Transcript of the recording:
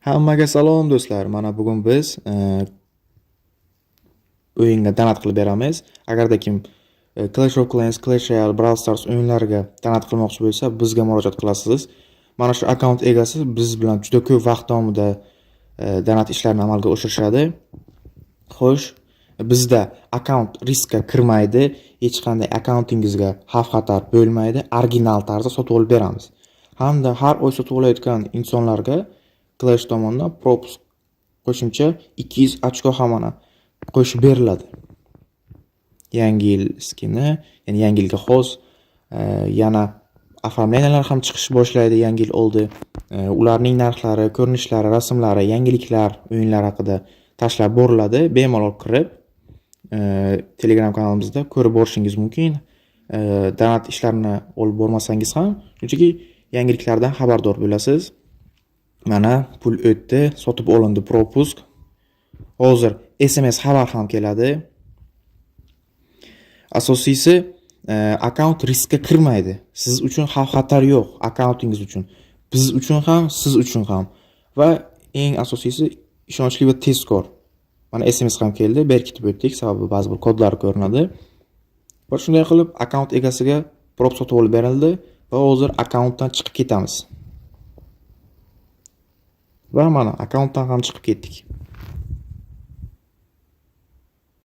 Hammaga salom do'stlar. Mana bugun biz o'yinga donat qilib beramiz. Agarda kim Clash of Clans, Clash Royale, Brawl Stars o'yinlariga donat qilmoqchi bo'lsa, bizga murojaat qilasiz. Mana shu akkaunt egasi biz bilan juda ko'p vaqt davomida donat ishlarini amalga oshirishadi. Xo'sh, bizda akkaunt riskka kirmaydi, hech qanday akkauntingizga xavf-xatar bo'lmaydi, original tarzda sotib olib beramiz. Hamda har oy sotib olayotgan insonlarga Clash tomonidan propus qo'shimcha 200 ochko ham mana qo'shib beriladi. Yangi yil skini, ya'ni yangi yilga xos yana оформлениялар ham chiqish boshlaydi yangi yil oldi. Ularning narxlari, ko'rinishlari, rasmlari, yangiliklar, o'yinlar haqida tashlab boriladi. Bemalol kirib Telegram kanalimizda ko'rib borishingiz mumkin. Donat ishlarini olib bormasangiz ham, chunki yangiliklardan xabardor bo'lasiz. Mana pul o'tdi, sotib olindi propusk. Hozir SMS xabar ham keladi. Asosiysi akkaunt riskka kirmaydi. Siz uchun xavf-xatar yo'q akkauntingiz uchun. Biz uchun ham, siz uchun ham. Va eng asosiysi ishonchli va tezkor. Mana SMS ham keldi, berkitib o'tdik, sababi ba'zi bir kodlar ko'rinadi. Va shunday qilib akkaunt egasiga prop sotib olib berildi va hozir akkauntdan chiqib ketamiz. Va mana akkauntdan ham chiqib ketdik.